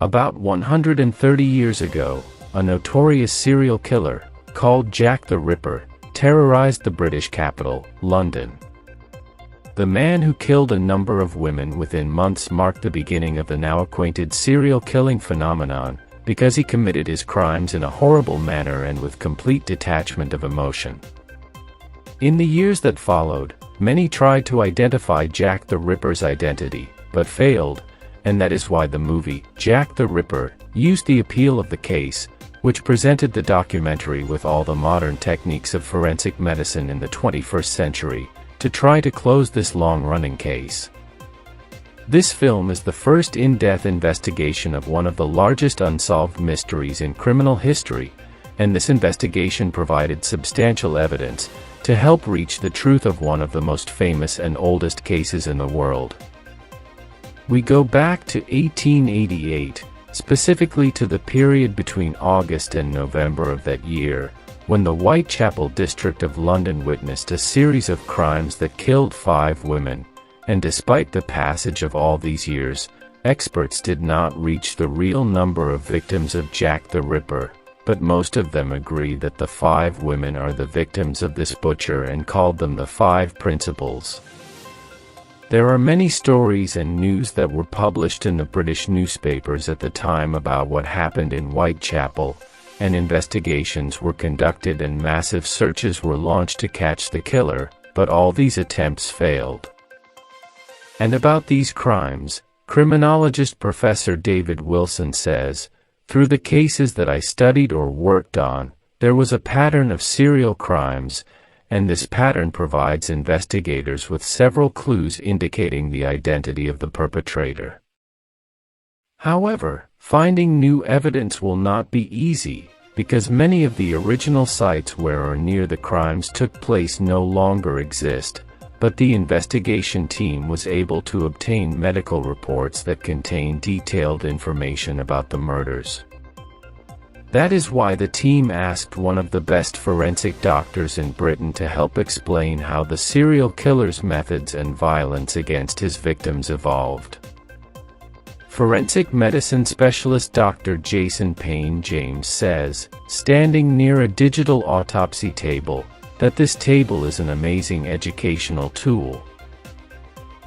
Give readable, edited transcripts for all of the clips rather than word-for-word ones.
About 130 years ago, a notorious serial killer, called Jack the Ripper, terrorized the British capital, London. The man who killed a number of women within months marked the beginning of the now acquainted serial killing phenomenon, because he committed his crimes in a horrible manner and with complete detachment of emotion. In the years that followed, many tried to identify Jack the Ripper's identity, but failed, and that is why the movie, Jack the Ripper, used the appeal of the case, which presented the documentary with all the modern techniques of forensic medicine in the 21st century, to try to close this long-running case. This film is the first in-depth investigation of one of the largest unsolved mysteries in criminal history, and this investigation provided substantial evidence to help reach the truth of one of the most famous and oldest cases in the world. We go back to 1888, specifically to the period between August and November of that year, when the Whitechapel district of London witnessed a series of crimes that killed 5 women, and despite the passage of all these years, experts did not reach the real number of victims of Jack the Ripper, but most of them agree that the 5 women are the victims of this butcher and called them the 5 principals. There are many stories and news that were published in the British newspapers at the time about what happened in Whitechapel, and investigations were conducted and massive searches were launched to catch the killer, but all these attempts failed. And about these crimes, criminologist Professor David Wilson says, "Through the cases that I studied or worked on, there was a pattern of serial crimes, and this pattern provides investigators with several clues indicating the identity of the perpetrator. However, finding new evidence will not be easy, because many of the original sites where or near the crimes took place no longer exist, but the investigation team was able to obtain medical reports that contain detailed information about the murders. That is why the team asked one of the best forensic doctors in Britain to help explain how the serial killer's methods and violence against his victims evolved. Forensic medicine specialist Dr. Jason Payne James says, standing near a digital autopsy table, that this table is an amazing educational tool.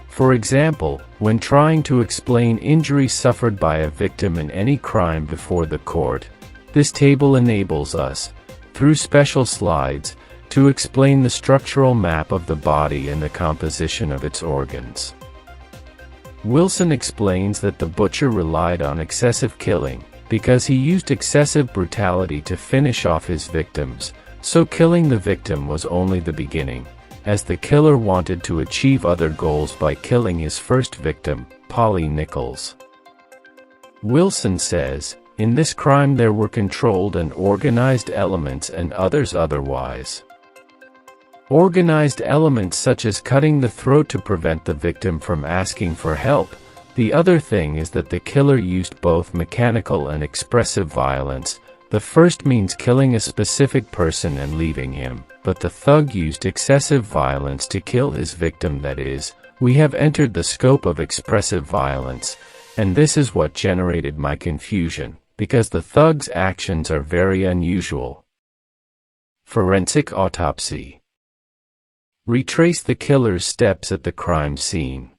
For example, when trying to explain injuries suffered by a victim in any crime before the court, this table enables us, through special slides, to explain the structural map of the body and the composition of its organs. Wilson explains that the butcher relied on excessive killing, because he used excessive brutality to finish off his victims, so killing the victim was only the beginning, as the killer wanted to achieve other goals by killing his first victim, Polly Nichols. Wilson says, in this crime there were controlled and organized elements and others otherwise. Organized elements such as cutting the throat to prevent the victim from asking for help. The other thing is that the killer used both mechanical and expressive violence. The first means killing a specific person and leaving him, but the thug used excessive violence to kill his victim. That is, we have entered the scope of expressive violence, and this is what generated my confusion, because the thug's actions are very unusual. Forensic autopsy. Retrace the killer's steps at the crime scene.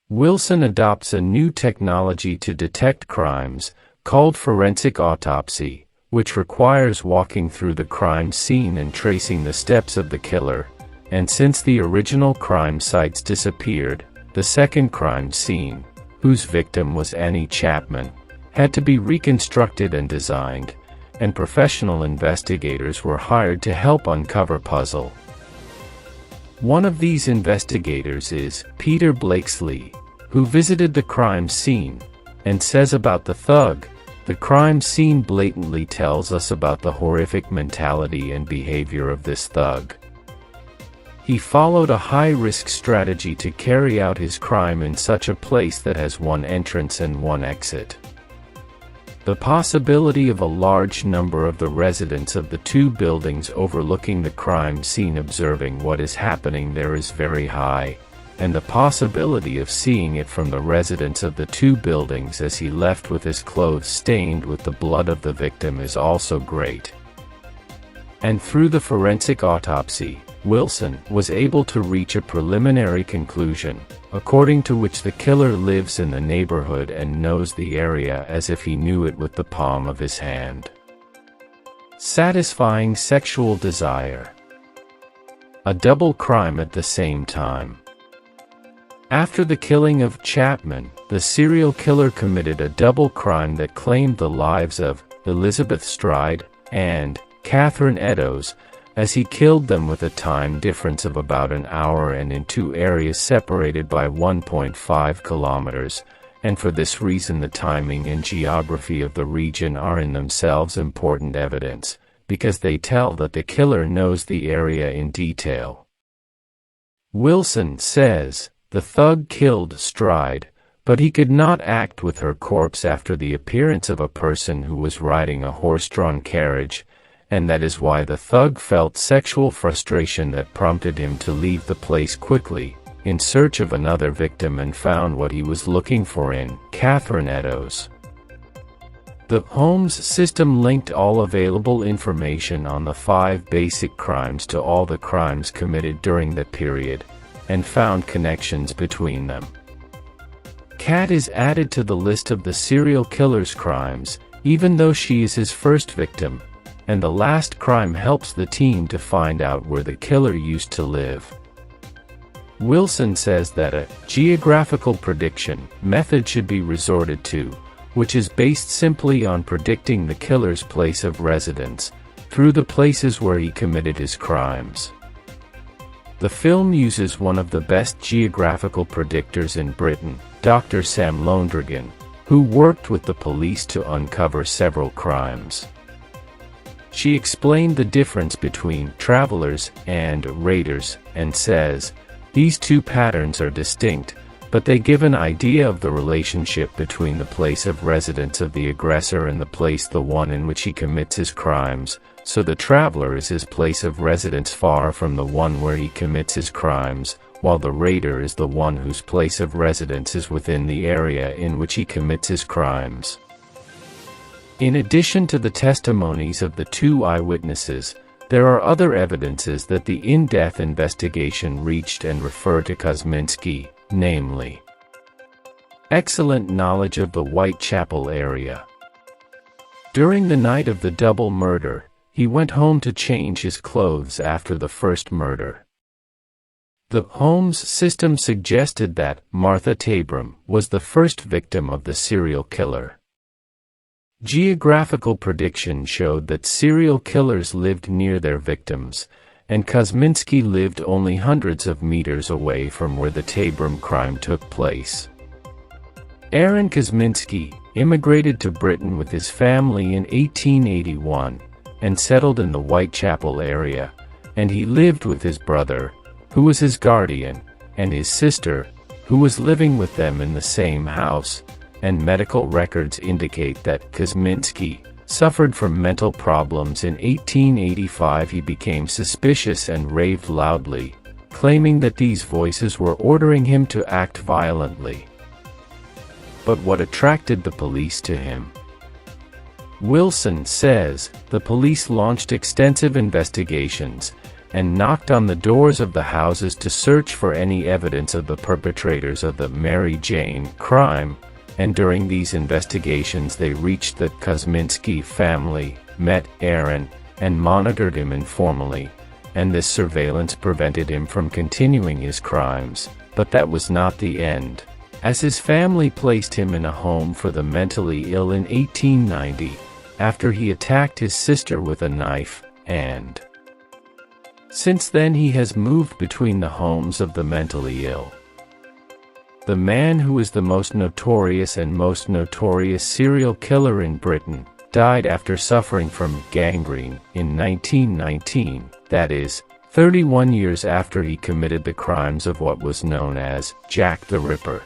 Wilson adopts a new technology to detect crimes, called forensic autopsy, which requires walking through the crime scene and tracing the steps of the killer, and since the original crime sites disappeared, the second crime scene, whose victim was Annie Chapman, had to be reconstructed and designed, and professional investigators were hired to help uncover puzzle. One of these investigators is Peter Blakesley, who visited the crime scene, and says about the thug, the crime scene blatantly tells us about the horrific mentality and behavior of this thug. He followed a high-risk strategy to carry out his crime in such a place that has one entrance and one exit. The possibility of a large number of the residents of the two buildings overlooking the crime scene observing what is happening there is very high, and the possibility of seeing it from the residents of the two buildings as he left with his clothes stained with the blood of the victim is also great. And through the forensic autopsy, Wilson was able to reach a preliminary conclusion, according to which the killer lives in the neighborhood and knows the area as if he knew it with the palm of his hand. Satisfying sexual desire. A double crime at the same time. After the killing of Chapman, the serial killer committed a double crime that claimed the lives of Elizabeth Stride and Catherine Eddowes, as he killed them with a time difference of about an hour and in two areas separated by 1.5 kilometers, and for this reason the timing and geography of the region are in themselves important evidence, because they tell that the killer knows the area in detail. Wilson says, the thug killed Stride, but he could not act with her corpse after the appearance of a person who was riding a horse-drawn carriage, and that is why the thug felt sexual frustration that prompted him to leave the place quickly, in search of another victim, and found what he was looking for in Catherine Eddowes. The Holmes system linked all available information on the 5 basic crimes to all the crimes committed during that period, and found connections between them. Cat is added to the list of the serial killer's crimes, even though she is his first victim, and the last crime helps the team to find out where the killer used to live. Wilson says that a geographical prediction method should be resorted to, which is based simply on predicting the killer's place of residence, through the places where he committed his crimes. The film uses one of the best geographical predictors in Britain, Dr. Sam Lonergan, who worked with the police to uncover several crimes. She explained the difference between travelers and raiders, and says, these two patterns are distinct, but they give an idea of the relationship between the place of residence of the aggressor and the place the one in which he commits his crimes, so the traveler is his place of residence far from the one where he commits his crimes, while the raider is the one whose place of residence is within the area in which he commits his crimes. In addition to the testimonies of the 2 eyewitnesses, there are other evidences that the in-depth investigation reached and refer to Kosminski, namely, excellent knowledge of the Whitechapel area. During the night of the double murder, he went home to change his clothes after the first murder. The Holmes system suggested that Martha Tabram was the first victim of the serial killer. Geographical prediction showed that serial killers lived near their victims, and Kosminski lived only hundreds of meters away from where the Tabram crime took place. Aaron Kosminski immigrated to Britain with his family in 1881 and settled in the Whitechapel area, and he lived with his brother, who was his guardian, and his sister, who was living with them in the same house, and medical records indicate that Kosminski suffered from mental problems. In 1885 he became suspicious and raved loudly, claiming that these voices were ordering him to act violently. But what attracted the police to him? Wilson says, the police launched extensive investigations, and knocked on the doors of the houses to search for any evidence of the perpetrators of the Mary Jane crime, and during these investigations they reached the Kosminski family, met Aaron, and monitored him informally, and this surveillance prevented him from continuing his crimes, but that was not the end, as his family placed him in a home for the mentally ill in 1890, after he attacked his sister with a knife, and since then he has moved between the homes of the mentally ill. The man who is the most notorious serial killer in Britain died after suffering from gangrene in 1919, that is, 31 years after he committed the crimes of what was known as Jack the Ripper.